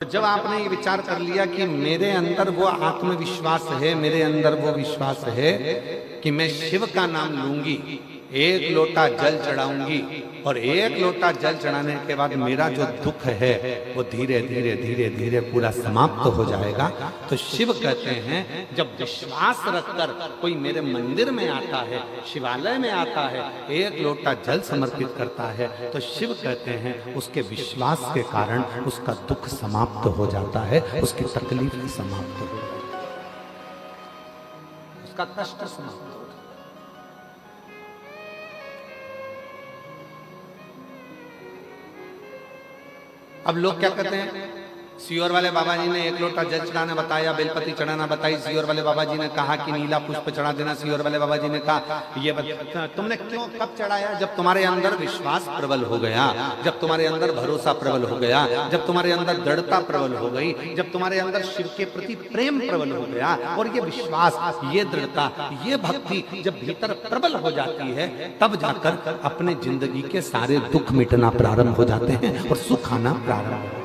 जब आपने ये विचार कर लिया कि मेरे अंदर वो आत्मविश्वास है, मेरे अंदर वो विश्वास है कि मैं शिव का नाम लूंगी, एक लोटा जल चढ़ाऊंगी और एक लोटा जल चढ़ाने के बाद मेरा जो दुख है वो धीरे धीरे धीरे धीरे पूरा समाप्त हो जाएगा। तो शिव कहते हैं जब विश्वास रखकर कोई मेरे मंदिर में आता है, शिवालय में आता है, एक लोटा जल समर्पित करता है, तो शिव कहते हैं उसके विश्वास के कारण उसका दुख समाप्त हो जाता है, उसकी तकलीफ समाप्त हो जाती है, उसका कष्ट समाप्त हो जाता है। अब लोग क्या कहते हैं, सियोर वाले बाबा जी ने एक लोटा जल चढ़ाना बताया, बेलपति चढ़ाना बताई, सियोर वाले बाबा जी ने कहा कि नीला पुष्प चढ़ा देना, सियोर वाले बाबा जी ने कहा ये तुमने क्यों कब चढ़ाया? जब तुम्हारे अंदर विश्वास प्रबल हो गया, जब तुम्हारे अंदर भरोसा प्रबल हो गया, जब तुम्हारे अंदर दृढ़ता प्रबल हो गई, जब तुम्हारे अंदर शिव के प्रति प्रेम प्रबल हो गया, और ये विश्वास, ये दृढ़ता, ये भक्ति जब भीतर प्रबल हो जाती है, तब जाकर अपने जिंदगी के सारे दुख मिटना प्रारंभ हो जाते हैं और सुख आना प्रारंभ हो जाता है।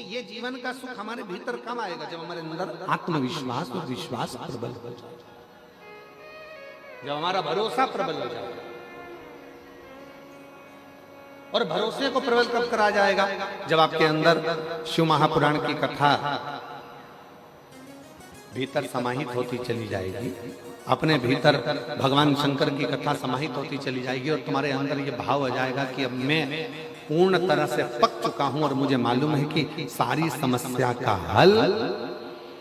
ये जीवन का सुख हमारे भीतर कब आएगा? जब हमारे अंदर आत्मविश्वास और विश्वास प्रबल हो जाए, जब हमारा भरोसा प्रबल हो जाए। और भरोसे को प्रबल कब करा जाएगा? जब आपके अंदर शिव महापुराण की कथा भीतर समाहित होती चली जाएगी, अपने भीतर भगवान शंकर की कथा समाहित होती चली जाएगी, और तुम्हारे अंदर ये भाव आ जाएगा कि अब मैं पूर्ण तरह से पक चुका हूं और मुझे मालूम है कि सारी समस्या का हल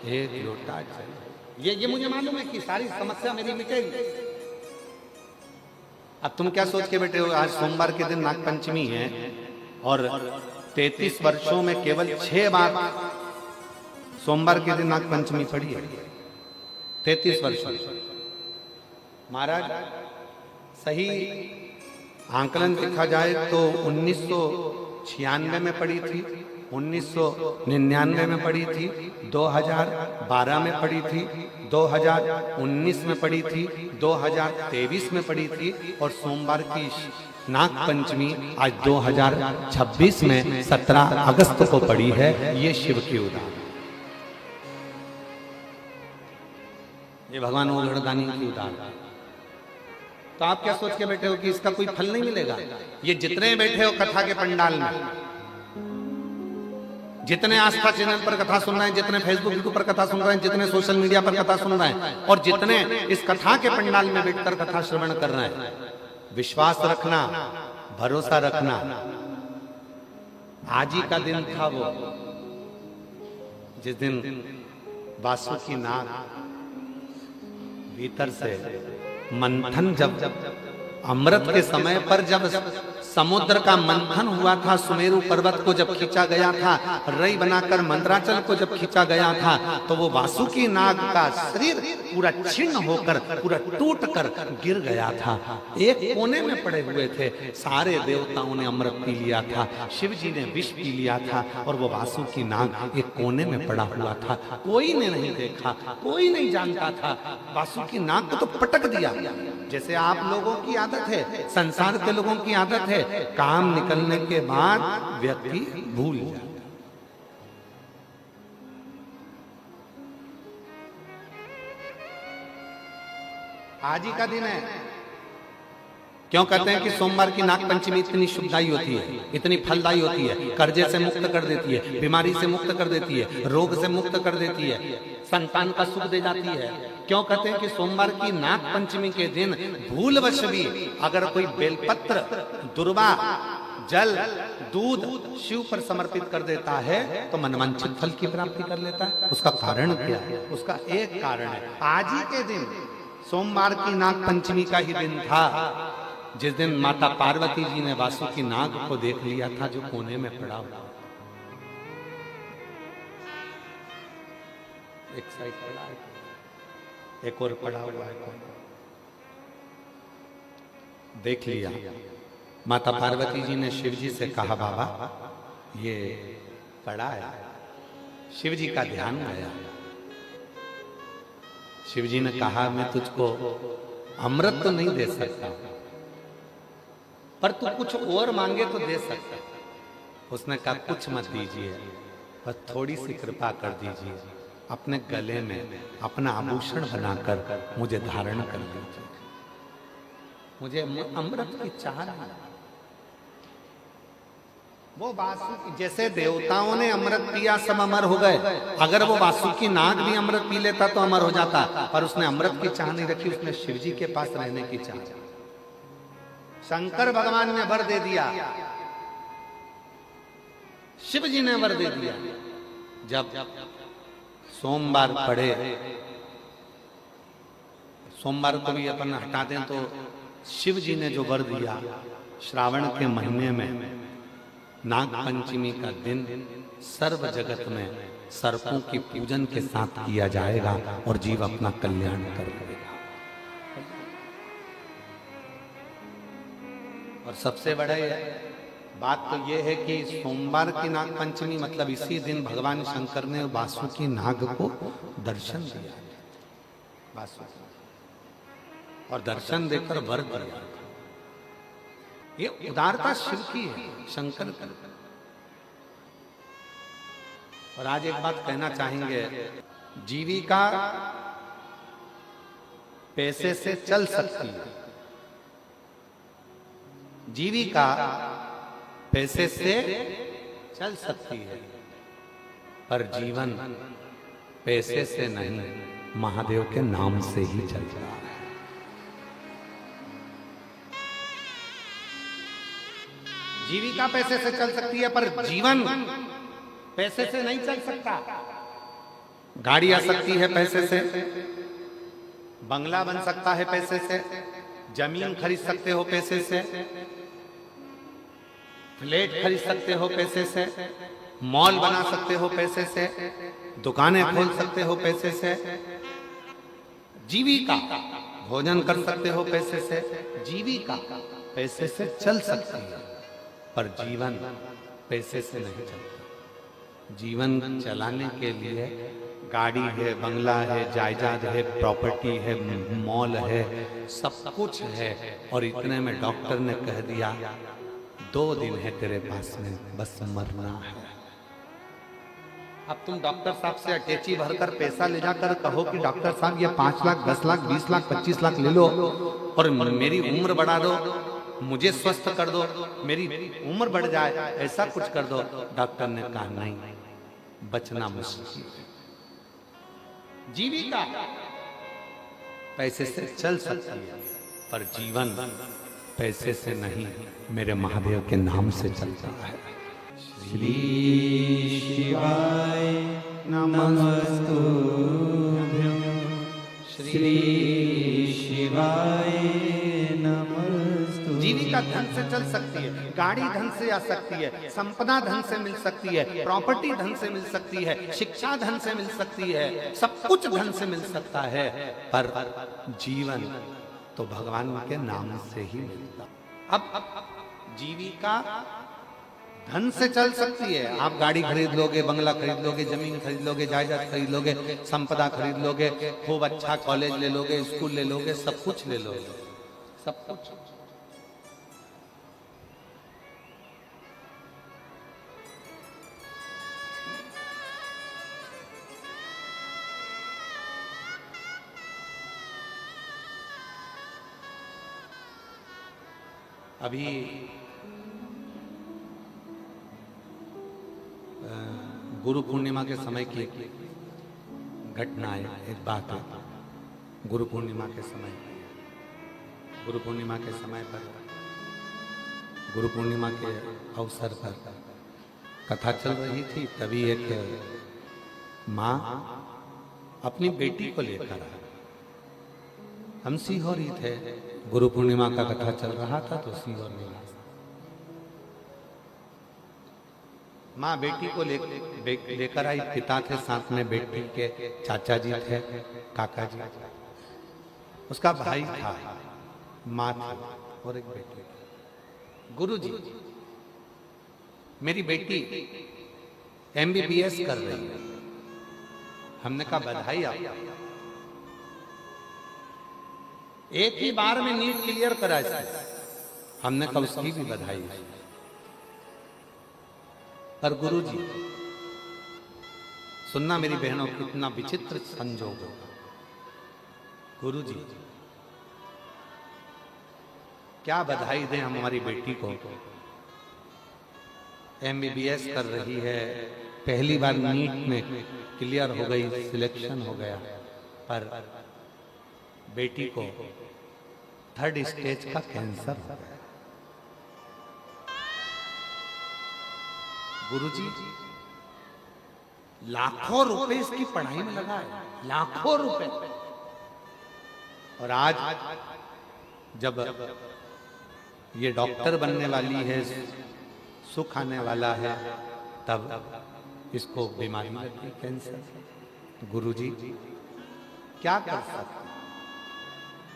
एक लोटा जल। ये मुझे मालूम है कि सारी समस्या मेरी मिटेगी। अब तुम क्या सोच के बैठे हो? आज सोमवार के दिन नागपंचमी है और 33 वर्षों में केवल 6 बार सोमवार के दिन नागपंचमी पड़ी है। 33 वर्षों। महाराज सही आंकलन देखा जाए तो 1996 में पड़ी थी, 1999 में पड़ी थी, 2012 में पड़ी थी, 2019 में पड़ी थी, 2023 में पड़ी थी, और सोमवार की नागपंचमी आज 2026 में 17 अगस्त को पड़ी है। ये शिव की उदाहरण, ये भगवान ओझड़दानी की उदाहरण। तो आप क्या सोच के बैठे हो कि इसका कोई फल नहीं मिलेगा? ये जितने बैठे हो कथा के पंडाल में, जितने आस्था चैनल पर कथा सुन रहे हैं, जितने फेसबुक पर कथा सुन रहे हैं, जितने सोशल मीडिया पर कथा सुन रहे हैं, और जितने इस कथा के पंडाल में बैठकर कथा श्रवण कर रहे हैं, विश्वास रखना, भरोसा रखना। आज ही का दिन था वो जिस दिन वासुकी नाग भीतर से मंथन, जब अमृत के समय पर जब समुद्र का मंथन हुआ था, सुमेरु पर्वत को जब खींचा गया था, रई बनाकर मंदराचल को जब खींचा गया था, तो वो वासुकी नाग का शरीर पूरा छिन्न होकर, पूरा टूट कर गिर गया था। एक कोने में पड़े हुए थे, सारे देवताओं ने अमृत पी लिया था, शिव जी ने विष पी लिया था, और वो वासुकी नाग एक कोने में पड़ा हुआ था। कोई ने नहीं देखा, कोई नहीं जानता था। वासुकी नाग को तो पटक दिया। जैसे आप लोगों की आदत है, संसार के लोगों की आदत है, काम निकलने के बाद व्यक्ति भूल जाता है। आज ही का दिन है। क्यों कहते हैं कि सोमवार की नागपंचमी इतनी शुभदायी होती है, इतनी फलदायी होती है? कर्जे से मुक्त कर देती है, बीमारी से मुक्त कर देती है, रोग से मुक्त कर देती है, संतान का सुख दे जाती है। क्यों कहते हैं कि सोमवार की नागपंचमी के दिन भूलवश भी अगर कोई बेलपत्र, दुर्वा, जल, दूध शिव पर समर्पित कर देता है तो मनवांछित फल की प्राप्ति कर लेता है। उसका कारण क्या है? उसका एक कारण है, आज ही के दिन सोमवार की नागपंचमी का ही दिन था जिस दिन माता पार्वती जी ने वासुकी नाग को देख लिया था जो कोने में पड़ा हुआ। एक साइड पड़ा है, एक और पड़ा हुआ है, देख लिया। माता पार्वती जी ने शिव जी से कहा, बाबा ये पड़ा है। शिव जी का ध्यान आया, शिव जी ने कहा मैं तुझको अमृत तो नहीं दे सकता, पर तू कुछ और मांगे तो दे सकता। उसने कहा कुछ मत दीजिए, बस थोड़ी सी कृपा कर दीजिए, अपने गले में अपना आभूषण बनाकर मुझे धारण कर लीजिए, मुझे अमृत की चाह नहीं। वो वासुकी, जैसे देवताओं ने अमृत पिया सब अमर हो गए, अगर वो वासुकी नाग भी अमृत पी लेता तो अमर हो जाता, पर उसने अमृत की चाह नहीं रखी, उसने शिव जी के पास रहने की चाह। शंकर भगवान ने वर दे दिया, शिव जी ने वर दे दिया। जब सोमवार पड़े, सोमवार को भी अपन हटा दें तो शिव जी ने जो वर दिया, श्रावण के महीने में नाग पंचमी का दिन सर्व जगत में सर्पों की पूजन के साथ किया जाएगा और जीव अपना कल्याण कर लेगा। और सबसे बड़ा बात तो यह है कि सोमवार की नाग पंचमी मतलब इसी दिन भगवान शंकर ने वासुकी नाग को दर्शन दिया, वासुकी, और दर्शन देकर वर दिया। ये उदारता शिव की है, शंकर की। और आज एक बात कहना चाहेंगे, जीविका पैसे से चल सकती है, जीविका पैसे से चल सकती है, पर जीवन पैसे से नहीं, महादेव के नाम से ही चलता है। जीविका पैसे से चल सकती है, पर जीवन पैसे से नहीं चल सकता। गाड़ी आ सकती है पैसे से, बंगला बन सकता है पैसे से, जमीन खरीद सकते हो पैसे से, फ्लैट खरीद सकते हो पैसे से, मॉल बना सकते हो पैसे से, दुकानें खोल सकते हो पैसे से। जीविका भोजन कर सकते हो पैसे से, जीविका पैसे से चल सकती है, पर जीवन पैसे से नहीं चलता। जीवन चलाने के लिए गाड़ी है, बंगला है, जायदाद है, प्रॉपर्टी है, मॉल है, सब कुछ है, और इतने में डॉक्टर ने कह दिया 2 दिन है तेरे पास में, बस मरना है। अब तुम डॉक्टर साहब से अटैची भरकर पैसा ले जाकर कहो कि डॉक्टर साहब ये 5 लाख, 10 लाख, 20 लाख, 25 लाख ले लो और मेरी उम्र बढ़ा दो, मुझे स्वस्थ कर दो, मेरी उम्र बढ़ जाए, ऐसा कुछ कर दो। डॉक्टर ने कहा नहीं, बचना मुश्किल। जीविका पैसे से चल सकती है, पर जीवन पैसे से नहीं, मेरे महादेव के नाम से चलता है। श्री शिवाय नमस्तुभ्यं, श्री शिवाय नमस्तुभ्यं। जीविका धन से चल सकती है, गाड़ी धन से आ सकती है, संपदा धन से मिल सकती है, प्रॉपर्टी धन से मिल सकती है, शिक्षा धन से मिल सकती है, सब कुछ धन से मिल सकता है, पर जीवन तो भगवान के नाम से ही मिलता। अब जीविका धन से चल सकती है, आप गाड़ी खरीद लोगे, बंगला खरीद लोगे, जमीन खरीद लोगे, जायदाद खरीद लोगे, संपदा खरीद लोगे, खूब अच्छा कॉलेज ले लोगे, स्कूल ले लोगे, सब कुछ ले लोगे, सब कुछ। अभी गुरु पूर्णिमा के समय की घटना है, एक बात है। गुरु पूर्णिमा के समय पर गुरु पूर्णिमा के अवसर पर कथा चल रही थी, तभी एक माँ अपनी बेटी को लेकर हम सीहोर ही थे, गुरु पूर्णिमा का कथा चल रहा था तो सीहोर में माँ बेटी को लेकर आई। पिता थे साथ में, बेटी के चाचा जी थे, काका जी, उसका भाई था, माँ थी और एक बेटी। गुरु जी, मेरी बेटी MBBS कर रही है। हमने कहा बधाई आपको। एक ही बार में नीट क्लियर करा इसने। हमने कहा उसकी भी बधाई। पर गुरुजी सुनना मेरी बहनों, कितना विचित्र संजोग होगा। गुरुजी क्या बधाई दें हम हमारी बेटी को, एमबीबीएस कर रही है, पहली बार नीट में क्लियर हो गई, सिलेक्शन हो गया, पर बेटी को 3rd स्टेज का कैंसर हो गया। गुरुजी लाखों रुपए इसकी पढ़ाई में लगा है, लाखों रुपए। और आज जब ये डॉक्टर बनने वाली है, सुख आने वाला है, तब इसको बीमारी लगी, कैंसर। गुरुजी क्या कर सकते।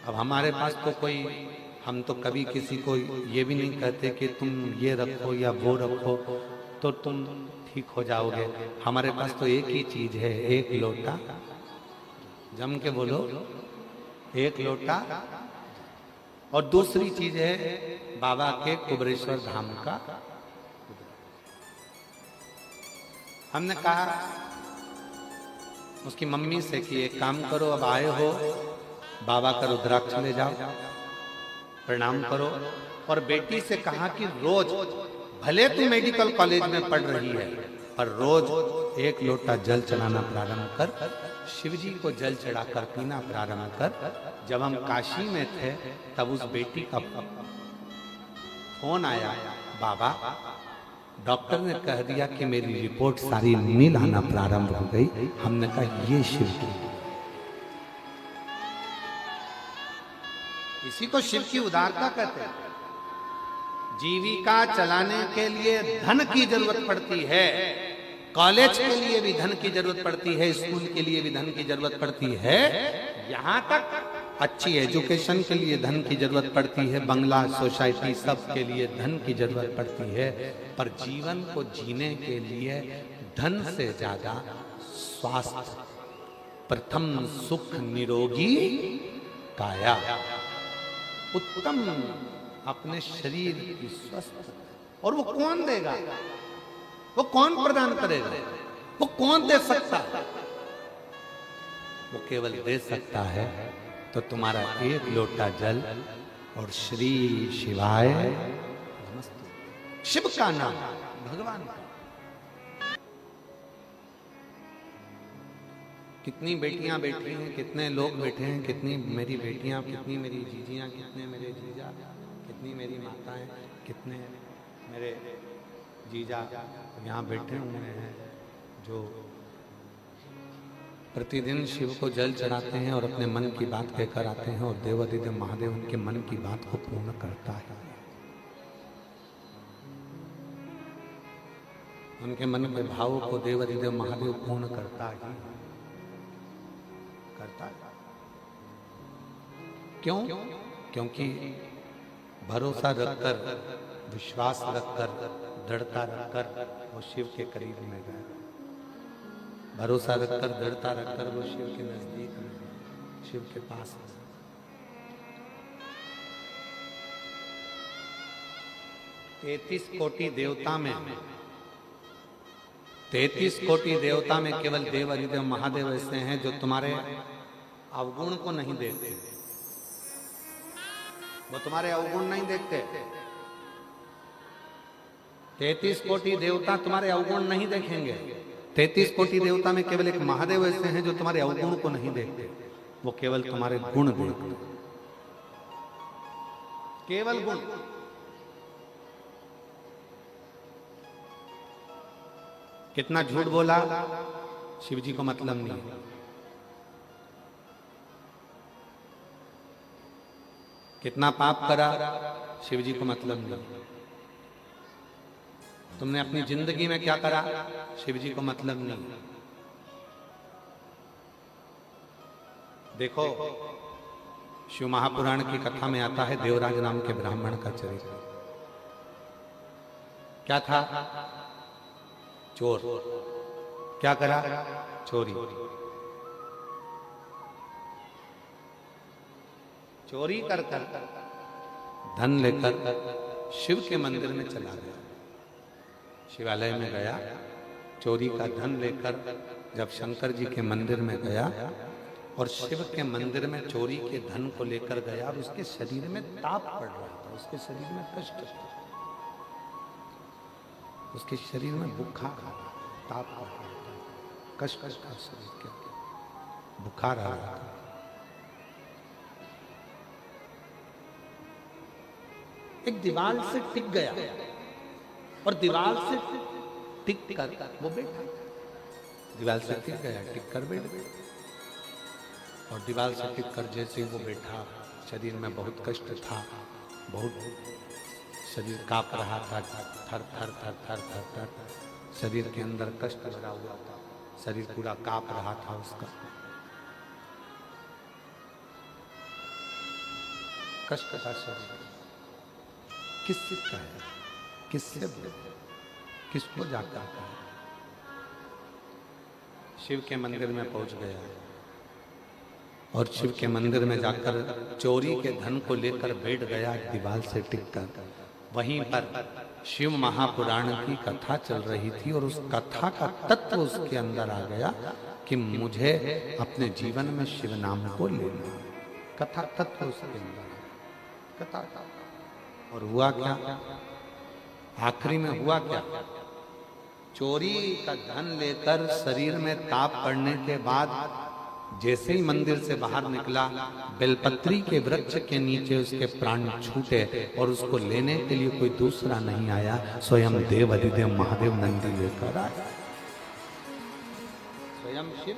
अब हमारे पास तो कोई, हम तो कभी किसी को ये भी नहीं कहते कि तुम ये रखो या वो रखो तो तुम ठीक हो जाओगे। हमारे पास तो एक ही चीज है, एक लोटा, जम के बोलो, एक लोटा। और दूसरी चीज है बाबा के कुबरेश्वर धाम का। हमने कहा उसकी मम्मी से कि एक काम करो, अब आए हो बाबा का रुद्राक्ष ले जाओ, प्रणाम करो। और बेटी से कहा कि रोज, भले तू मेडिकल कॉलेज में पढ़ रही है, पर रोज एक लोटा जल चढ़ाना प्रारंभ कर, शिव जी को जल चढ़ाकर पीना प्रारंभ कर। जब हम काशी में थे तब उस बेटी का फोन आया, बाबा डॉक्टर ने कह दिया कि मेरी रिपोर्ट सारी नील आना प्रारंभ हो गई। हमने कहा ये शिव की, इसी को शिव की उदारता कहते हैं। जीविका चलाने के लिए धन की जरूरत पड़ती है, कॉलेज के लिए भी धन की जरूरत पड़ती है, स्कूल के लिए भी धन की जरूरत पड़ती है, यहाँ तक अच्छी एजुकेशन के लिए धन की जरूरत पड़ती है, बंगला, सोसाइटी, सब के लिए धन की जरूरत पड़ती है। पर जीवन को जीने के लिए धन से ज्यादा स्वास्थ्य प्रथम, सुख निरोगी काया, उत्तम अपने शरीर की स्वस्थ। और वो कौन देगा, वो कौन प्रदान करेगा, वो कौन दे सकता है? वो केवल दे सकता है तो तुम्हारा एक लोटा जल और श्री शिवाय नमस्ते, शिव का नाम, भगवान का। कितनी बेटियां बैठी हैं, कितने लोग बैठे हैं, कितनी मेरी बेटियां, कितनी मेरी जीजियां, कितने मेरे जीजा, कितनी मेरी माताएं, कितने मेरे जीजा यहाँ बैठे हुए हैं जो प्रतिदिन शिव को जल चढ़ाते हैं और अपने मन की बात कहकर आते हैं, और देवाधिदेव महादेव उनके मन की बात को पूर्ण करता है। उनके मन के भावों को देवाधिदेव महादेव पूर्ण करता है। क्यों? क्योंकि भरोसा रखकर, विश्वास रखकर, दृढ़ता रखकर वो शिव के करीब में गए। भरोसा रखकर, दृढ़ता रखकर वो शिव के नजदीक में, शिव के पास। 33 कोटि देवता में, 33 कोटि देवता में केवल देवाधिदेव महादेव ऐसे हैं जो तुम्हारे अवगुण को नहीं देखते। वो तुम्हारे अवगुण नहीं देखते। 33 कोटि देवता तुम्हारे अवगुण नहीं देखेंगे। 33 कोटि देवता में केवल एक महादेव ऐसे हैं जो तुम्हारे अवगुण को नहीं देखते, वो केवल तुम्हारे गुण देखते, केवल गुण। कितना झूठ बोला, शिव जी को मतलब नहीं है। कितना पाप करा, शिव जी को मतलब नहीं। तुमने अपनी जिंदगी में क्या करा, शिव जी को मतलब नहीं। देखो, शिव महापुराण की कथा में आता है देवराज नाम के ब्राह्मण का चरित्र। क्या था? चोर। क्या करा? चोरी। चोरी कर कर धन लेकर शिव के मंदिर में चला गया। शिवालय में गया, चोरी का धन लेकर जब शंकर जी के मंदिर में गया और शिव के मंदिर में चोरी के धन को लेकर गया, और उसके शरीर में ताप पड़ रहा था, उसके शरीर में कष्ट था, उसके शरीर में बुखार ताप पड़ रहा था, कष्ट था शरीर के, बुखार आ रहा था। एक दीवार से टिक गया और दीवार से टिक कर वो बैठा, दीवार से टिक गया, टिक कर बैठ गया, और दीवार से टिक कर जैसे वो बैठा, शरीर में बहुत कष्ट था, बहुत शरीर कांप रहा था, थर थर थर थर थर थर, शरीर के अंदर कष्ट भरा हुआ था, शरीर पूरा कांप रहा था उसका, कष्ट था शरीर। किससे कहे, किससे बोले, किसको जाकर कहे? शिव के मंदिर में पहुंच गया और शिव के मंदिर में जाकर चोरी के धन को लेकर बैठ गया दीवार से टिककर। वहीं पर शिव महापुराण की कथा चल रही थी और उस कथा का तत्व उसके अंदर आ गया कि मुझे अपने जीवन में शिव नाम को लेना। कथा तत्व उसके अंदर, कथा। और हुआ क्या, आखिरी में हुआ क्या, चोरी का धन लेकर शरीर में ताप पड़ने के बाद जैसे ही मंदिर से बाहर निकला, बेलपत्री के वृक्ष के नीचे उसके प्राण छूटे और उसको लेने के लिए कोई दूसरा नहीं आया, स्वयं देव अधिदेव महादेव नंदी लेकर आया, स्वयं शिव।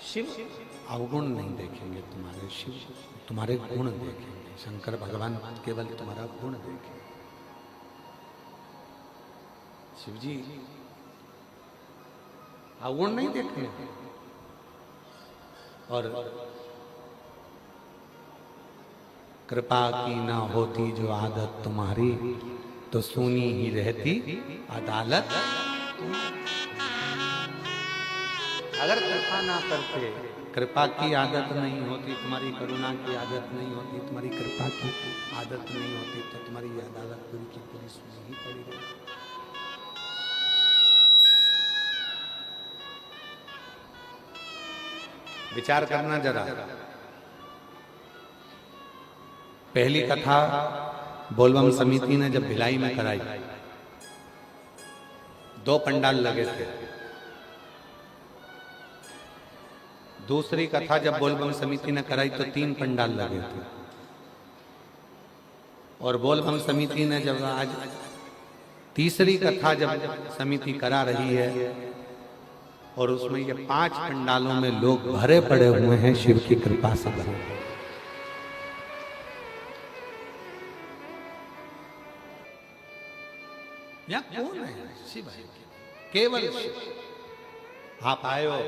शिव अवगुण नहीं देखेंगे तुम्हारे, शिव तुम्हारे गुण देखेंगे। शंकर भगवान केवल तुम्हारा गुण देखेंगे। शिव जी अवगुण नहीं देखेंगे। और कृपा की ना होती जो आदत तुम्हारी, तो सुनी ही रहती अदालत। अगर कृपा ना करते, कृपा की आदत नहीं होती, तुम्हारी करुणा की आदत नहीं होती, तुम्हारी कृपा की आदत नहीं होती, तो तुम्हारी अदालत पूरी की पूरी सुनी ही पड़ेगी। विचार करना जरा। पहली कथा बोलबम समिति ने जब भिलाई में कराई, 2 पंडाल लगे थे। दूसरी कथा जब बोलबम समिति ने कराई तो 3 पंडाल लगे थे। और बोलबम समिति ने जब आज तीसरी कथा जब समिति करा रही है और उसमें ये 5 पंडालों में लोग भरे पड़े हुए हैं, शिव की कृपा से भरे। यहाँ कौन है? शिव है, केवल शिव। आप आए हो,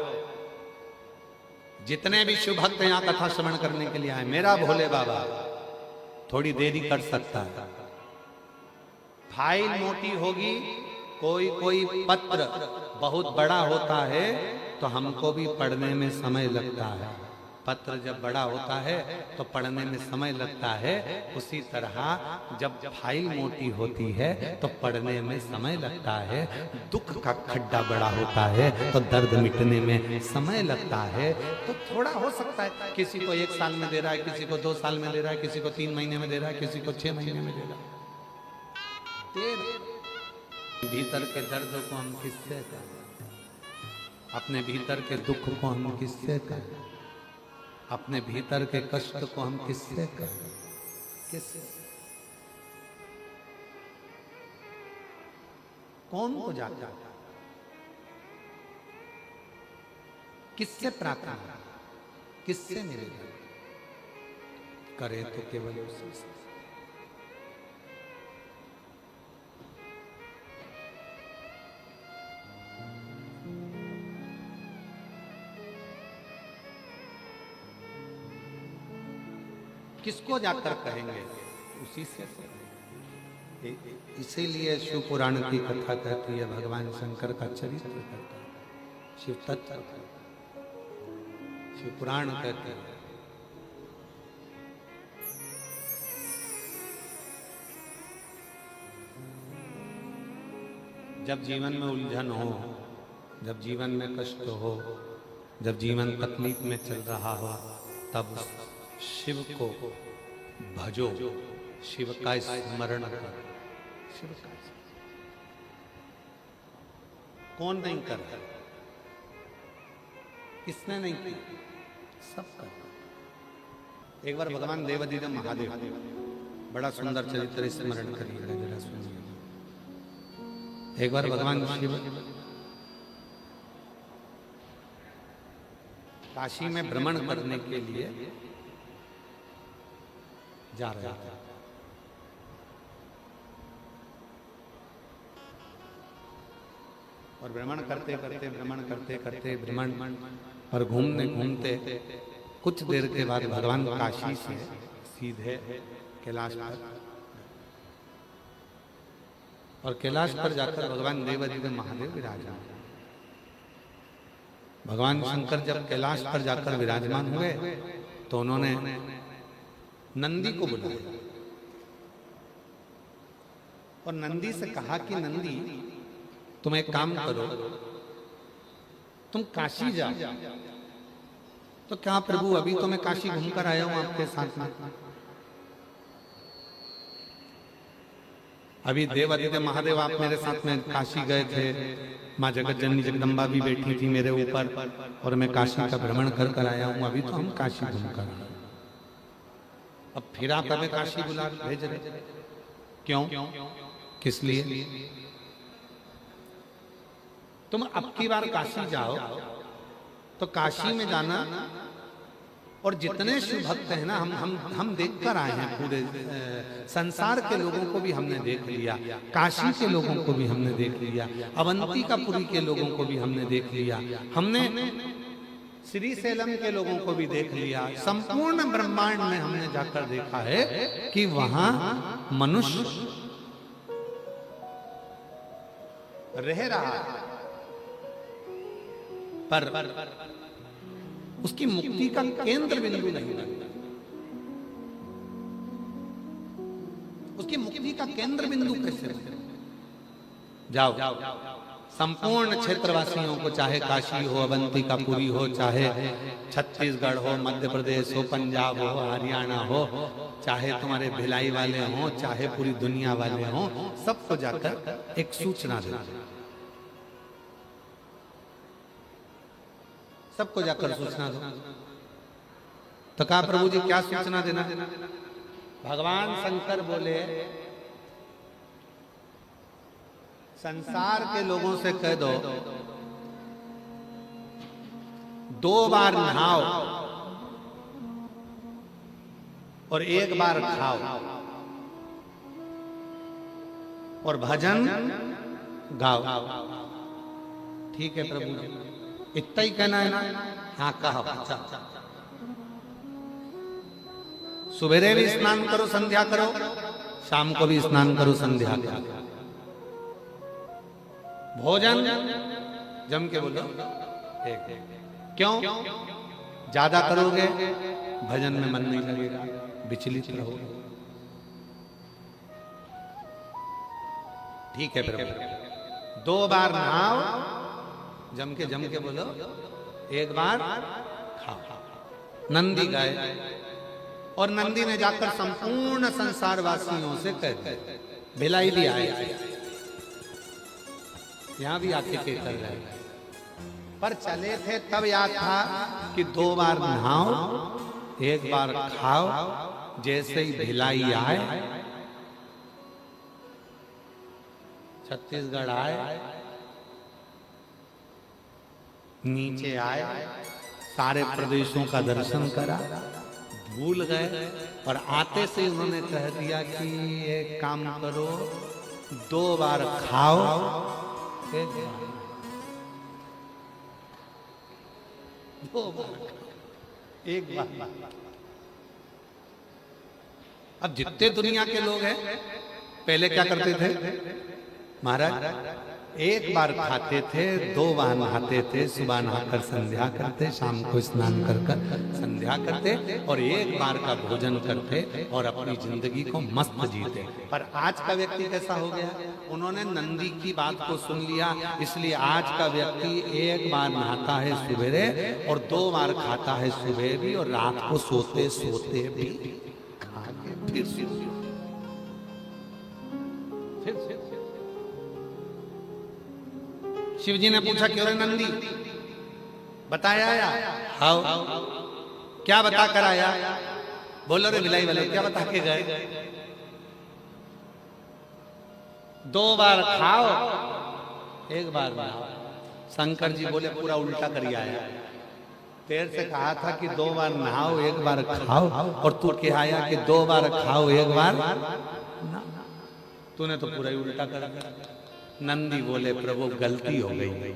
जितने भी शिव भक्त यहाँ कथा श्रवण करने के लिए आए, मेरा भोले बाबा थोड़ी देरी कर सकता है। फाइल मोटी होगी, कोई कोई पत्र बहुत बड़ा होता है तो हमको भी पढ़ने में समय लगता है। पत्र जब बड़ा होता है तो पढ़ने में समय लगता है। उसी तरह जब फाइल मोटी होती है तो पढ़ने में समय लगता है। दुख का खड्डा बड़ा होता है तो दर्द मिटने में समय लगता है। तो थोड़ा हो सकता है, किसी को 1 साल में दे रहा है, किसी को 2 साल में दे रहा है, किसी को 3 महीने में दे रहा है, किसी को 6 महीने में दे रहा है। भीतर के दर्द को हम किससे कहें? अपने भीतर के दुख को हम किससे कहें? अपने भीतर के कष्ट को हम किससे कहें? किससे? कौन को जाता है? किससे प्रार्थना, किससे मिलेगा? करे तो केवल उसी से। किसको जाकर कहेंगे? उसी से। इसीलिए शिव पुराण की कथा कहती है, भगवान शंकर का चरित्र कहता है, शिव तत्व शिव पुराण कहते हैं। जब जीवन में उलझन हो, जब जीवन में कष्ट हो, जब जीवन तकलीफ में चल रहा हो, तब शिव को भजो, शिव का स्मरण करो। शिव का कौन नहीं कर, किसने नहीं किया, सब कर। एक बार भगवान देवाधिदेव महादेव, बड़ा सुंदर चरित्र स्मरण करिएगा जरा सुनिए। एक बार भगवान शिव काशी में भ्रमण करने के लिए जा रहे थे। और भ्रमण करते करते भ्रमण और घूमते कुछ देर के बाद भगवान काशी से सीधे कैलाश पर, और कैलाश पर जाकर भगवान देवाधिदेव महादेव विराजमान। भगवान शंकर जब कैलाश पर जाकर विराजमान हुए तो उन्होंने नंदी को बुलाया और नंदी से कहा कि नंदी, तुम एक काम करो, तुम काशी जाओ। तो क्या प्रभु, अभी तो मैं काशी घूमकर आया हूं आपके साथ में, अभी देवाधिदेव महादेव आप मेरे साथ में काशी गए थे, माँ जगत जननी जगदम्बा भी बैठी थी मेरे ऊपर, और मैं काशी का भ्रमण कर कर आया हूं, अभी तो हम काशी घूमकर, अब फिर आप हमें काशी बुला भेज रहे, क्यों, किस लिए? तुम अब की बार काशी जाओ तो काशी में जाना, और जितने शिव भक्त हैं ना, हम देख कर आए हैं, पूरे संसार के लोगों को भी हमने देख लिया, काशी के लोगों को भी हमने देख लिया, अवंतिकापुरी के लोगों को भी हमने देख लिया, हमने श्री सेलम के लोगों को भी देख लिया। संपूर्ण ब्रह्मांड में हमने जाकर देखा है कि वहां मनुष्य रह रहा है, पर उसकी मुक्ति का केंद्र बिंदु नहीं बनता, उसकी मुक्ति का केंद्र बिंदु कैसे बने? जाओ, संपूर्ण क्षेत्रवासियों को, चाहे काशी हो, अवंतिकापुरी हो, चाहे छत्तीसगढ़ हो, मध्य प्रदेश हो, पंजाब हो, हरियाणा हो, चाहे तुम्हारे भिलाई वाले हो, चाहे पूरी दुनिया वाले हो, सबको जाकर एक सूचना दे, सबको जाकर सूचना दो। तो कहा प्रभु जी क्या सूचना देना? भगवान शंकर बोले, संसार के लोगों से कह दो, 2 बार नहाओ और 1 बार खाओ, और भजन गाओ। ठीक है प्रभु जी, इतना ही कहना है ना? हाँ कहा। सुबेरे भी स्नान करो, संध्या करो, शाम को भी स्नान करो, संध्या करो, भोजन जम के बोलो एक। क्यों? ज्यादा करोगे भजन में मन नहीं लगेगा, विचलित रहोगे। ठीक है प्रभु, 2 बार नहाओ, जम के बोलो, 1 बार खाओ। नंदी गए और नंदी ने जाकर संपूर्ण संसार वासियों से कह दिया, भिलाई भी आए, यहां भी आके के कर रहे, पर चले थे तब याद था कि 2 बार नहाओ, 1 बार खाओ। जैसे ही भिलाई आए, छत्तीसगढ़ आए, नीचे आए, सारे प्रदेशों का दर्शन करा, भूल गए, और आते से उन्होंने कह दिया कि एक काम करो, 2 बार खाओ, 1 बार, 2 बार, 1 बार। अब जितने दुनिया के लोग हैं, पहले क्या करते थे महाराज? एक बार खाते थे, 2 बार नहाते थे, सुबह नहाकर संध्या करते, शाम को स्नान कर कर संध्या करते और एक बार का भोजन करते और अपनी जिंदगी को मस्त जीते। पर आज का व्यक्ति कैसा हो गया? उन्होंने नंदी की बात को सुन लिया, इसलिए आज का व्यक्ति एक बार नहाता है सवेरे और 2 बार खाता है सुबह भी और रात को सोते सोते भी खा के फिर शिव जी ने पूछा क्यों रे नंदी, बताया या? आओ क्या बता कर आया? बोलो रे बिलाई वाले, क्या बता के गए? 2 बार खाओ, 1 बार नहाओ। शंकर जी बोले पूरा उल्टा कर आया। तेरे से कहा था कि 2 बार नहाओ 1 बार खाओ और तू क्या आया कि 2 बार खाओ 1 बार ना। तूने तो पूरा ही उल्टा कर दिया। नंदी बोले प्रभु गलती हो गई।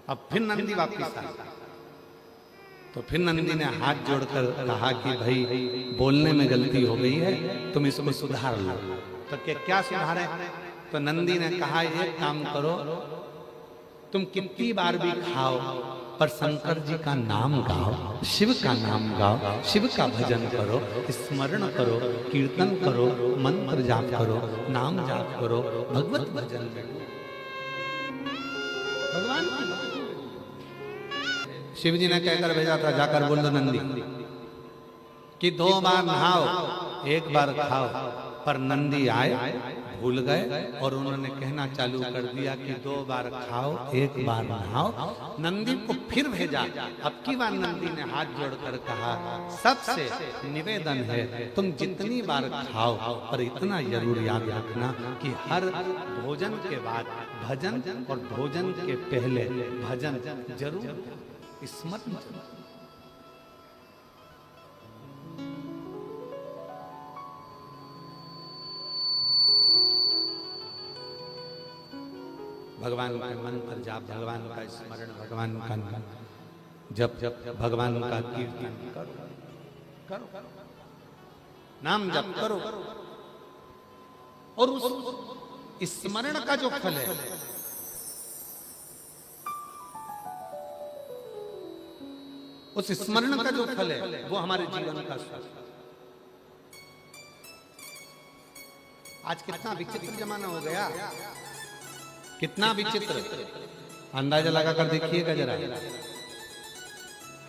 अब फिर नंदी वापिस आया तो फिर नंदी ने हाथ जोड़कर कहा कि भाई बोलने में गलती हो गई है, तुम इसको सुधार लो। तो क्या सुधारे? तो नंदी ने कहा एक काम करो, तुम कितनी बार भी खाओ पर शंकर जी का नाम गाओ, शिव का नाम गाओ, शिव का भजन करो, स्मरण करो, कीर्तन करो, मंत्र जाप करो, नाम जाप करो, भगवत भजन करो। भगवान शिव जी ने कहकर भेजा था, जाकर बोल दो नंदी कि 2 बार नहाओ 1 बार खाओ। पर नंदी आए, भूल गए और उन्होंने कहना चालू कर दिया कि 2 बार खाओ 1 बार नहाओ। नंदी को फिर भेजा। अब की बार नंदी ने हाथ जोड़कर कहा, सबसे निवेदन है तुम जितनी बार खाओ पर इतना जरूर याद रखना कि हर भोजन के बाद भजन और भोजन के पहले भजन जरूर स्मरण। भगवान का मंत्र जाप, भगवान का स्मरण, भगवान का जब भगवान का कीर्तन करो, नाम जप करो और उस स्मरण का जो फल है उस स्मरण का जो फल है वो हमारे जीवन का सुख। आज कितना विचित्र जमाना हो गया, कितना विचित्र। अंदाजा लगाकर देखिएगा जरा।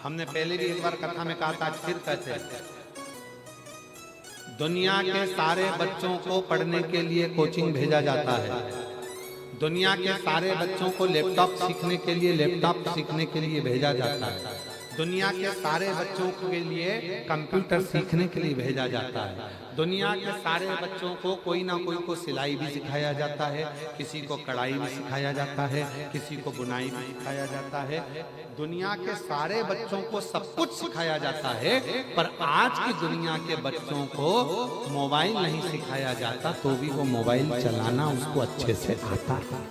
हमने पहले भी एक बार कथा में कहा था, आज फिर कहते हैं, दुनिया के सारे बच्चों को पढ़ने के लिए कोचिंग भेजा जाता है। दुनिया के सारे बच्चों को लैपटॉप सीखने के लिए भेजा जाता है। दुनिया के सारे बच्चों के लिए कंप्यूटर सीखने के लिए भेजा जाता है। दुनिया के सारे बच्चों को कोई ना कोई को सिलाई भी सिखाया जाता है, किसी को कढ़ाई भी सिखाया जाता है, किसी को बुनाई भी सिखाया जाता है। दुनिया के सारे बच्चों को सब कुछ सिखाया जाता है, पर आज की दुनिया के बच्चों को मोबाइल नहीं सिखाया जाता, तो भी वो मोबाइल चलाना उसको अच्छे से आता है।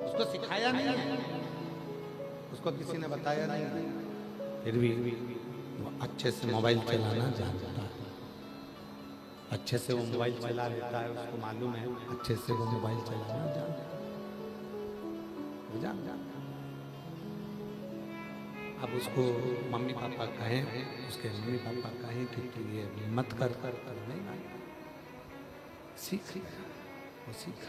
उसको सिखाया नहीं है, उसको किसी ने बताया नहीं है, फिर भी वो अच्छे से मोबाइल चलाना जानता है, अच्छे से वो मोबाइल चला लेता है, उसको मालूम है अच्छे से वो मोबाइल चलाना जानता है। अब उसको मम्मी पापा कहें, उसके मम्मी पापा कहें कि तू ये मत कर नहीं, सीख वो सीख।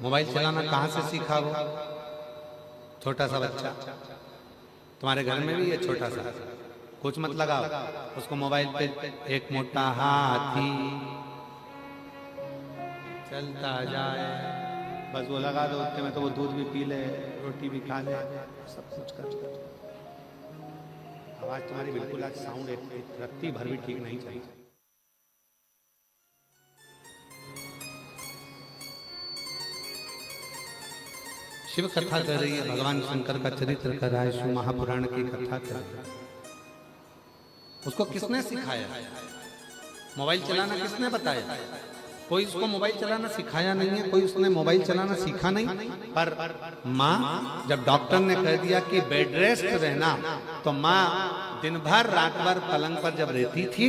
मोबाइल चलाना कहाँ से सीखा वो? छोटा सा बच्चा तुम्हारे घर में भी है, छोटा सा, कुछ मत लगाओ उसको मोबाइल पे, एक मोटा हाथी चलता जाए, बस वो लगा दो, उतने में तो वो दूध भी पी ले, रोटी भी खा ले, सब कुछ कर। आवाज तुम्हारी बिल्कुल आज साउंड रत्ती भर भी ठीक नहीं चली। शिव कथा कर रही है, भगवान शंकर का चरित्र कर रहा है, शिव महापुराण की कथा कर रहा है। उसको किसने सिखाया? मोबाइल चलाना किसने बताया? कोई उसको मोबाइल चलाना सिखाया नहीं है, कोई उसने मोबाइल चलाना सीखा नहीं। पर माँ जब डॉक्टर ने कह दिया कि बेड रेस्ट रहना, तो माँ दिन भर रात भर पलंग पर जब रहती थी,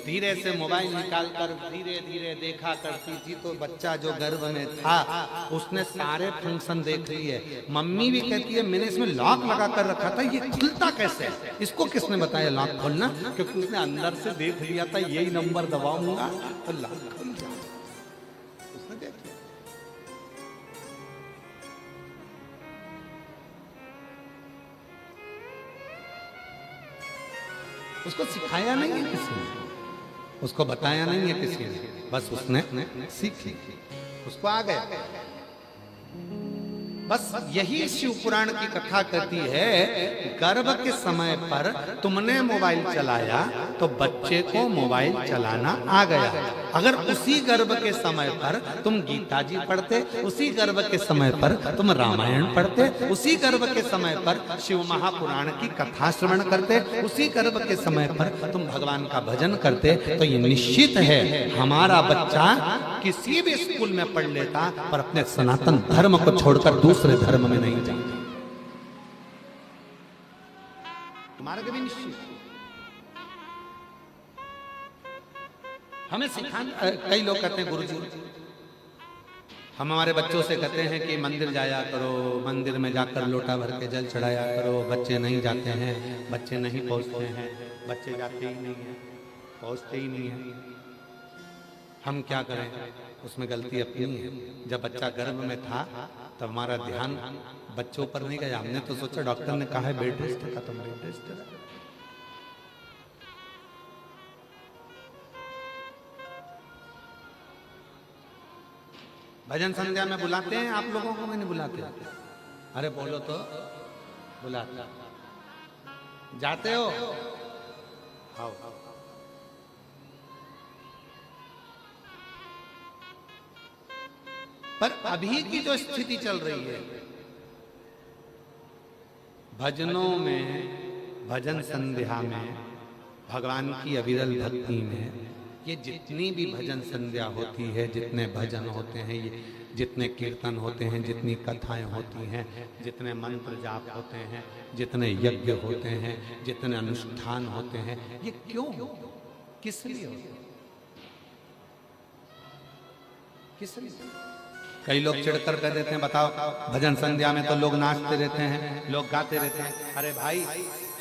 धीरे से मोबाइल निकालकर धीरे धीरे देखा करती थी। तो बच्चा जो गर्भ में था उसने सारे फंक्शन देख लिए। मम्मी भी कहती है मैंने इसमें लॉक लगा कर रखा था, ये खुलता कैसे है? इसको किसने बताया लॉक खोलना? क्योंकि उसने अंदर से देख लिया था, यही नंबर दबाऊंगा तो लॉक खुल जाए। उसने देख लिया। उसको सिखाया नहीं है किसी ने, उसको बताया नहीं है किसी ने, बस उसने सीख ली, उसको आ गया। बस यही शिव पुराण की कथा कहती है, गर्भ के समय पर तुमने मोबाइल चलाया तो बच्चे को मोबाइल चलाना आ गया। अगर उसी गर्भ के समय पर तुम गीता जी पढ़ते, उसी गर्भ के समय पर तुम रामायण पढ़ते, उसी गर्भ के समय पर शिव महापुराण की कथा श्रवण करते, उसी गर्भ के समय पर तुम भगवान का भजन करते, तो ये निश्चित है हमारा बच्चा किसी भी स्कूल में पढ़ लेता, पर अपने सनातन धर्म को छोड़कर दूसरे धर्म में नहीं जाता। मार्ग भी निश्चित। हमें सिखाना, कई लोग कहते हैं गुरुजी, हम हमारे बच्चों से कहते हैं कि मंदिर जाया करो, मंदिर में जाकर लोटा भर के जल चढ़ाया करो। बच्चे नहीं जाते हैं, बच्चे नहीं पहुंचते हैं, बच्चे जाते ही नहीं है, पहुंचते ही नहीं है। हम क्या करें? उसमें गलती अपनी है। जब बच्चा गर्भ में था तब हमारा ध्यान बच्चों पर नहीं गया। हमने तो सोचा डॉक्टर ने कहा है बेड रेस्ट का, तो बेड रेस्ट करा। भजन संध्या में बुलाते हैं आप लोगों को, नहीं बुलाते? अरे बोलो तो, बुलाते जाते हो? आओ। पर अभी की जो स्थिति चल रही है, भजनों में, भजन संध्या में, भगवान की अविरल भक्ति में, ये जितनी भी भजन संध्या होती है, जितने भजन होते हैं, ये जितने कीर्तन होते हैं, जितनी कथाएं होती हैं, जितने मंत्र जाप होते हैं, जितने यज्ञ होते हैं, जितने अनुष्ठान होते हैं, ये क्यों, किस लिए होते हैं? किस लिए? कई लोग चिढ़कर कह देते हैं बताओ भजन संध्या में तो लोग नाचते रहते हैं, लोग गाते रहते हैं। अरे भाई,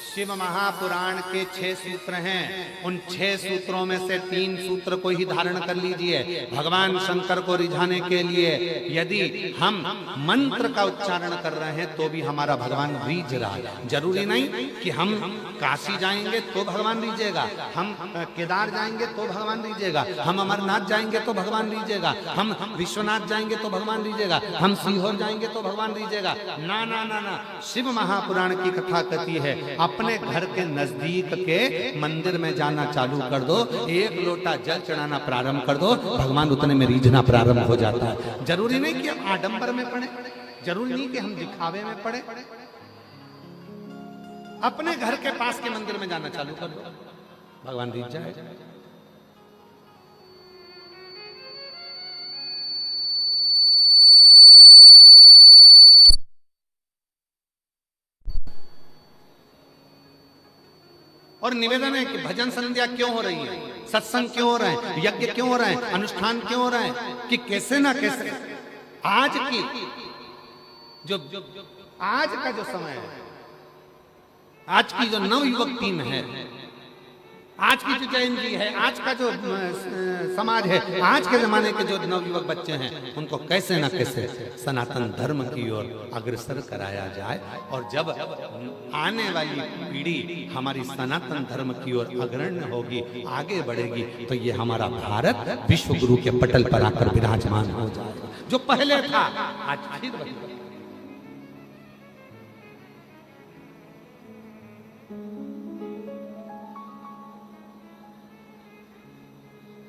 शिव महापुराण के 6 सूत्र हैं, उन 6 सूत्रों में से 3 सूत्र को ही धारण कर लीजिए। भगवान शंकर को रिझाने के लिए यदि हम मंत्र का उच्चारण कर रहे हैं तो भी हमारा भगवान रीझ रहा है। जरूरी नहीं कि हम काशी जाएंगे तो भगवान रीझेगा, हम केदार जाएंगे तो भगवान रीझेगा, हम अमरनाथ जाएंगे तो भगवान रीझेगा, हम विश्वनाथ जाएंगे तो भगवान रीझेगा, हम सीहोर जाएंगे तो भगवान रीझेगा। ना ना ना ना, शिव महापुराण की कथा कहती है अपने घर के नजदीक के मंदिर में जाना चालू कर दो, एक लोटा जल चढ़ाना प्रारंभ कर दो, भगवान उतने में रीझना प्रारंभ हो जाता है। जरूरी नहीं कि हम आडंबर में पढ़े, जरूरी नहीं कि हम दिखावे में पढ़े। अपने घर के पास के मंदिर में जाना चालू कर दो, भगवान रीझ जाएगा। और निवेदन है कि भजन संध्या क्यों हो रही है, सत्संग क्यों हो रहे हैं, यज्ञ क्यों हो रहे हैं, अनुष्ठान क्यों हो रहे हैं, कि कैसे ना कैसे आज की जो आज का जो समय है, आज की जो नवयुवक टीम है, आज की जो जैन जी है, आज का जो समाज है, आज के जमाने के जो नवयुवक बच्चे हैं, उनको कैसे ना कैसे सनातन धर्म की ओर अग्रसर कराया जाए। और जब आने वाली पीढ़ी हमारी सनातन धर्म की ओर अग्रण्य होगी, आगे बढ़ेगी, तो ये हमारा भारत विश्व गुरु के पटल पर आकर विराजमान हो जाएगा। जो पहले था आज फिर वही।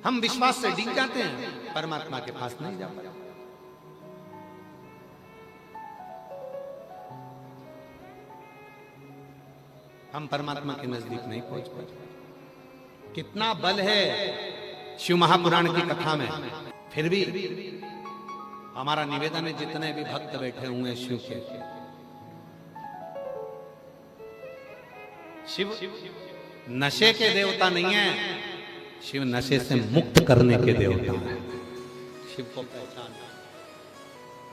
हम विश्वास से डिग जाते हैं, परमात्मा के पास नहीं जा पाते। हम परमात्मा के नजदीक नहीं पहुंच पाते। कितना बल है शिव महापुराण की कथा में। फिर भी हमारा निवेदन है, जितने भी भक्त बैठे हुए हैं शिव के, शिव नशे के देवता नहीं है, शिव नशे से मुक्त करने के देवता है। शिव को पहचान,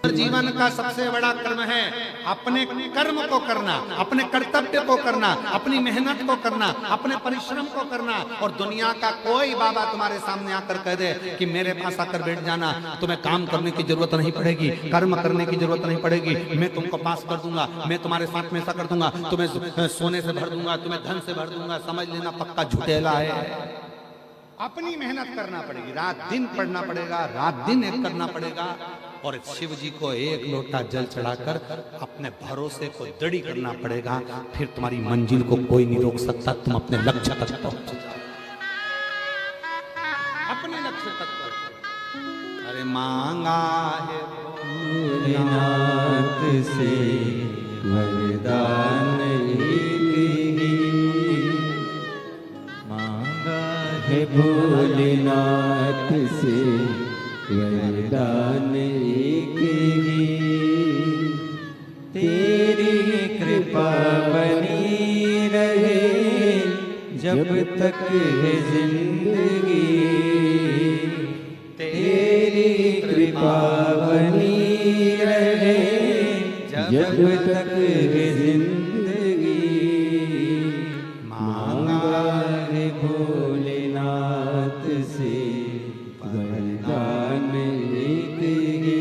जीवन का सबसे बड़ा कर्म है अपने कर्म को करना, अपने कर्तव्य को करना, अपनी मेहनत को करना, अपने परिश्रम को करना। और दुनिया का कोई बाबा तुम्हारे सामने आकर कह दे कि मेरे पास आकर बैठ जाना, तुम्हें काम करने की जरूरत नहीं पड़ेगी, कर्म करने की जरूरत नहीं पड़ेगी, मैं तुमको पास कर दूंगा, मैं तुम्हारे साथ में ऐसा कर दूंगा, तुम्हें सोने से भर दूंगा, तुम्हें धन से भर दूंगा, समझ लेना पक्का झूठेला है। अपनी मेहनत करना पड़ेगी, रात दिन पढ़ना पड़ेगा, रात दिन एक करना पड़ेगा, और शिव जी को एक लोटा जल चढ़ाकर अपने भरोसे को दृढ़ करना पड़ेगा। फिर तुम्हारी मंजिल को कोई नहीं रोक सकता, तुम अपने लक्ष्य तक पहुंच जाओ, अपने लक्ष्य तक पहुंच। अरे मांगा है भोलेनाथ से वरदान है, भोलेनाथ से वरदान एक ही, तेरी कृपा बनी रहे जब तक है जिंदगी, तेरी कृपा बनी रहे जब तक है जिंदगी। मांगा है भोलेनाथ से वरदान एक ही,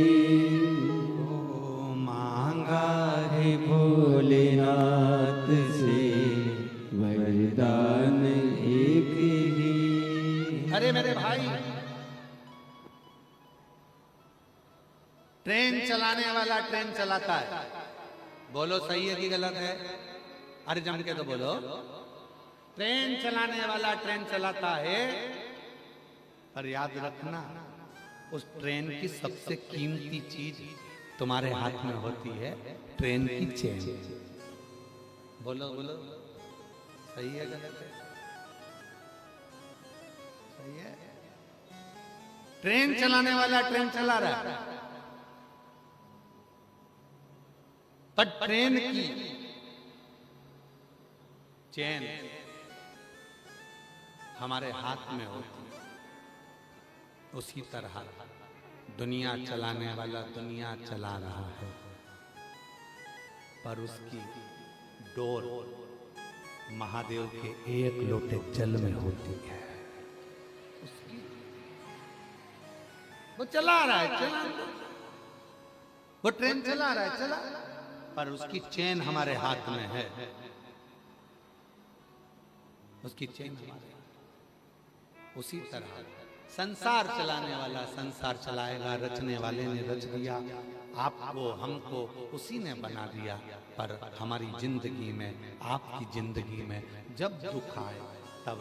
मांगा है भोलेनाथ से वरदान एक ही। अरे मेरे भाई, ट्रेन चलाने वाला ट्रेन चलाता है, बोलो सही है कि गलत है? अरे जम के तो बोलो। ट्रेन चलाने वाला ट्रेन चलाता है, पर याद रखना उस ट्रेन की सबसे कीमती चीज तुम्हारे हाथ में होती है, ट्रेन की चेन। बोलो बोलो, सही है गलत है? सही है। ट्रेन चलाने वाला ट्रेन चला रहा है, पर ट्रेन की चेन हमारे हाथ में होती है। उसी तरह दुनिया चलाने वाला दुनिया चला रहा है, पर उसकी डोर महादेव के एक लोटे जल में होती है। वो चला रहा है, चला, वो ट्रेन चला रहा है, चला, पर उसकी चेन हमारे हाथ में है, उसकी चेन हमारे। उसी तरह संसार चलाने वाला संसार चलाएगा, रचने वाले ने रच दिया, आपको हमको उसी ने बना दिया, पर हमारी जिंदगी में, आपकी जिंदगी में जब दुख आए तब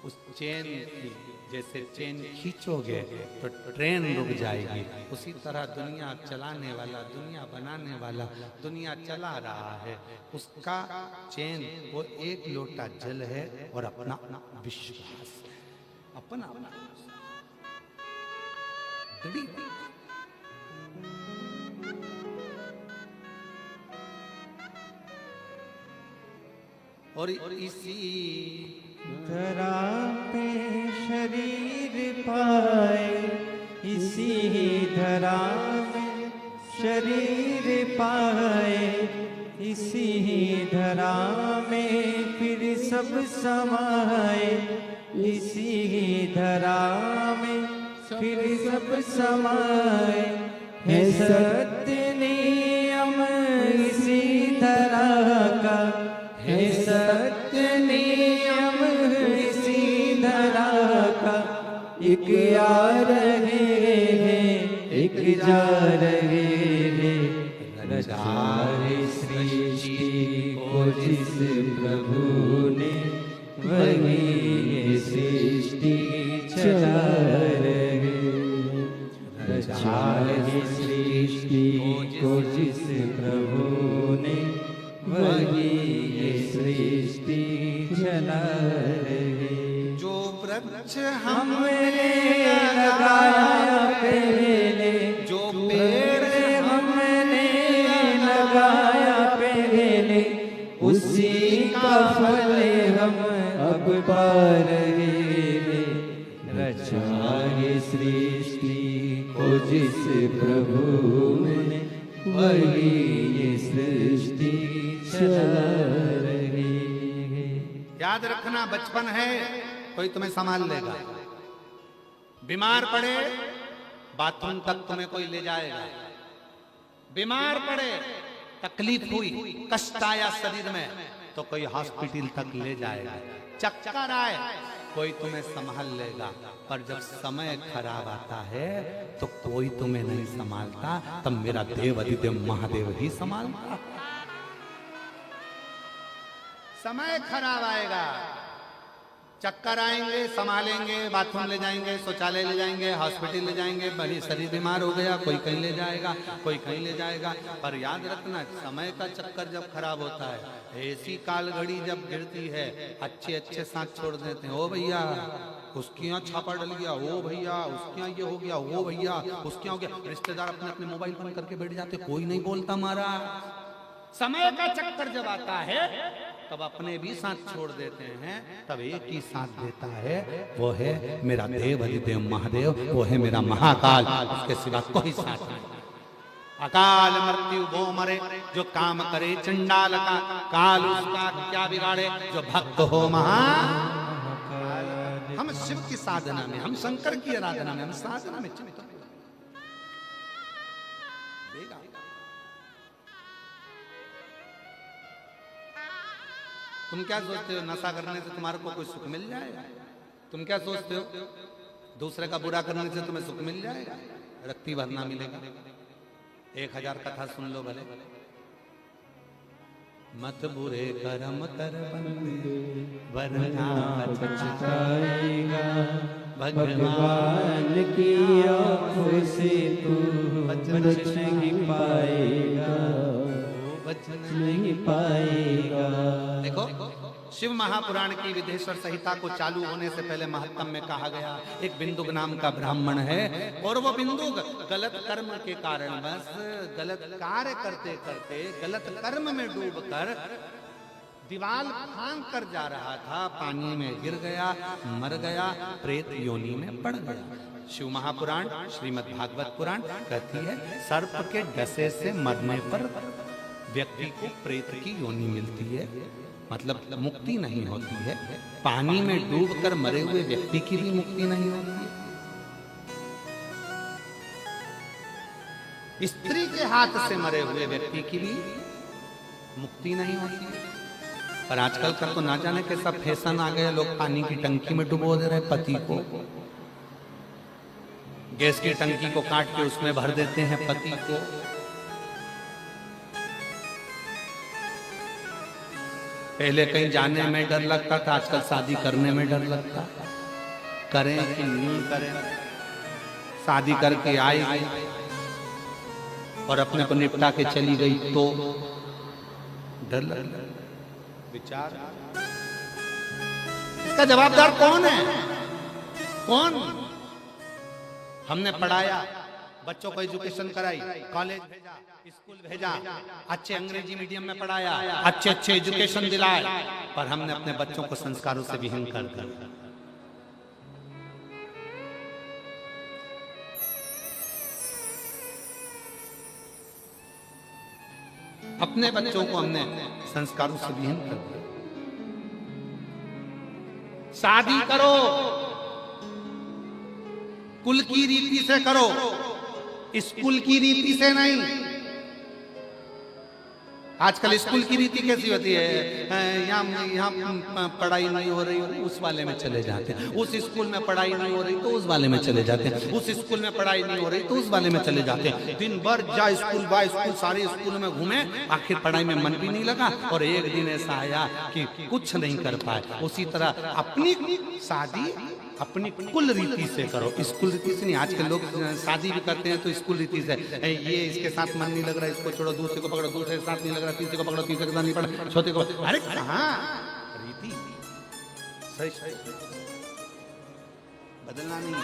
उस चेन की, जैसे चेन खींचोगे तो ट्रेन रुक जाएगी, उसी तरह दुनिया चलाने वाला, दुनिया बनाने वाला दुनिया चला रहा है, उसका चेन वो एक लोटा जल है और अपना विश्वास, अपना और इसी धरा पे शरीर पाए, इसी धरा में शरीर पाए, इसी धरा में फिर सब समाए, इसी धरा में फिर सब समाए, है सत्य नियम इसी धरा का, है सत्य नियम इसी धरा का, एक आ रहे हैं एक जा रहे हैं, रचाए सृष्टि को जिस प्रभु ने, वही ये सृष्टि चला रहे, रचाए सृष्टि को जिस प्रभु ने, वही ये सृष्टि चला रहे। जो वृक्ष हमने लगाया उसी का फल हम अब पा रहे हैं। रचा है सृष्टि को जिस प्रभु ने, वही ये सृष्टि चला रही है। याद रखना, बचपन है, कोई तुम्हें संभाल लेगा। बीमार पड़े, बाथरूम तक तुम्हें कोई ले जाएगा। बीमार पड़े, तकलीफ हुई, कष्ट आया शरीर में, तो कोई हॉस्पिटल तक ले जाएगा। चक्कर आए, कोई तुम्हें संभाल लेगा। पर जब समय खराब आता है तो कोई तुम्हें नहीं संभालता, तब मेरा देव अधिदेव महादेव ही संभालता। समय खराब आएगा, चक्कर आएंगे, संभालेंगे, बाथरूम ले जाएंगे, शौचालय ले जाएंगे, हॉस्पिटल ले जाएंगे। भले शरीर बीमार हो गया, कोई कहीं ले जाएगा, कोई कहीं ले जाएगा। पर याद रखना, समय का चक्कर जब खराब होता है, ऐसी काल घड़ी जब गिरती है, अच्छे अच्छे साथ छोड़ देते हैं। ओ भैया उसके यहाँ छापा डल गया, ओ भैया उसके यहाँ ये हो गया, ओ भैया उसके यहाँ हो गया। रिश्तेदार अपने अपने मोबाइल बंद करके बैठ जाते, कोई नहीं बोलता। मारा समय का चक्कर जब आता है तब अपने भी साथ छोड़ देते हैं, तब एक ही साथ देता है, वो है मेरा देव अधिदेव महादेव, वो है मेरा महाकाल। उसके सिवा कोई साथ नहीं। अकाल मृत्यु वो मरे जो काम करे चंडाल का, काल उसका क्या बिगाड़े जो भक्त हो महाकाल। हम शिव की साधना में, हम शंकर की आराधना में, हम साधना में चिंतन देगा। तुम क्या सोचते हो, नशा करने से तुम्हारे को कोई सुख मिल जाएगा? तुम क्या सोचते हो, दूसरे का बुरा करने से तुम्हें सुख मिल जाएगा? रत्ती भरना मिलेगा। 1000 कथा सुन लो भले। मत बुरे कर्म कर बंदे वरना पछताएगा, भगवान की आँखों से तू बच नहीं पाएगा, बच नहीं पाएगा। देखो, शिव महापुराण की विदेश्वर संहिता को चालू होने से पहले महत्तम में कहा गया, एक बिंदुक नाम का ब्राह्मण है, और वो बिंदुक गलत कर्म के कारण बस गलत कार्य करते करते गलत कर्म में डूबकर दीवाल फांग कर जा रहा था, पानी में गिर गया, मर गया, प्रेत योनि में पड़ गया। शिव महापुराण श्रीमद् भागवत पुराण कहती है, सर्प के डसे से मरने पर व्यक्ति को प्रेत की योनि मिलती है, मतलब मुक्ति नहीं होती है। पानी में डूबकर मरे हुए व्यक्ति की भी मुक्ति नहीं होती है। स्त्री के हाथ से मरे हुए व्यक्ति की भी मुक्ति नहीं होती है। पर आजकल का तो ना जाने कैसा फैशन आ गया, लोग पानी की टंकी में डुबो दे रहे पति को, गैस की टंकी को काट के उसमें भर देते हैं पति को। पहले कहीं जाने में डर लगता था, आजकल शादी करने में डर लगता। करें कि नहीं करें, शादी करके आएगी और अपने को निपटा के चली गई तो डर लगता। विचार, इसका जवाबदार कौन है? कौन? हमने पढ़ाया, बच्चों को एजुकेशन कराई, कॉलेज भेजा, स्कूल भेजा, अच्छे अंग्रेजी मीडियम में पढ़ाया, अच्छे अच्छे एजुकेशन दिलाए, पर हमने अपने बच्चों को संस्कारों से विहीन कर दिया। अपने बच्चों को हमने संस्कारों से विहीन कर दिया। शादी करो कुल की रीति से करो, स्कूल की रीति से नहीं। आजकल स्कूल की रीति कैसी होती है, यहाँ पढ़ाई नहीं हो रही, उस वाले में चले जाते हैं, उस स्कूल में पढ़ाई नहीं हो रही तो उस वाले में चले जाते हैं, उस स्कूल में पढ़ाई नहीं हो रही तो उस वाले में चले जाते हैं। दिन भर जा स्कूल बा स्कूल, सारे स्कूल में घूमे, आखिर पढ़ाई में मन भी नहीं लगा, और एक दिन ऐसा आया कि कुछ नहीं कर पाए। उसी तरह अपनी शादी अपनी कुल रीति से करो, स्कूल रीति से नहीं। आजकल लोग शादी भी करते हैं तो स्कूल रीति से, ये इसके साथ मन नहीं लग रहा, इसको छोड़ो, दूसरे को पकड़ो, दूसरे के साथ नहीं लग रहा, तीसरे को पकड़ो, तीसरे के साथ नहीं पकड़ो, चौथे को। अरे कहाँ रीति, सही सही बदलना नहीं,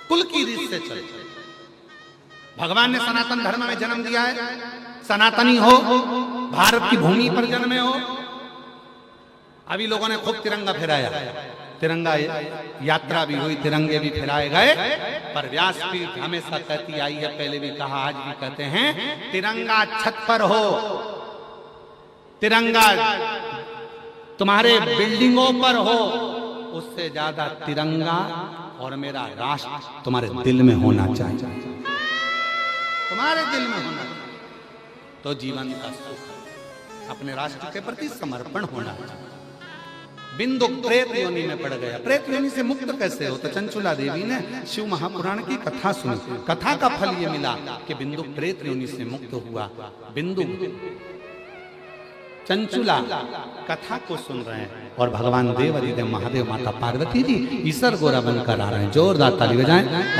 कुल की रीत से चलो। भगवान ने सनातन धर्म में जन्म दिया है, सनातनी हो भारत की भूमि पर जन्मे हो। अभी लोगों ने खूब तिरंगा फहराया, तिरंगा यात्रा भी हुई, तिरंगे भी फहराए गए, पर व्यासपीठ हमेशा कहती आई है, पहले भी कहा, आज भी कहते हैं, तिरंगा छत पर हो, तिरंगा तुम्हारे बिल्डिंगों पर हो, उससे ज्यादा तिरंगा और मेरा राष्ट्र तुम्हारे दिल में होना चाहिए, तुम्हारे दिल में होना चाहिए। तो जीवन का सुख अपने राष्ट्र के प्रति समर्पण होना चाहिए। बिंदु प्रेत योनि में पड़ गया, प्रेत योनि से मुक्त कैसे हो? तो चंचुला देवी ने शिव महापुराण की कथा सुनी, कथा का फल ये मिला कि बिंदु प्रेत योनि से मुक्त हुआ। बिंदु चंचुला कथा को सुन रहे हैं और भगवान देव अधिदेव महादेव माता पार्वती जी ईश्वर गोरा बनकर आ रहे हैं। जोरदार ताली बजाएं।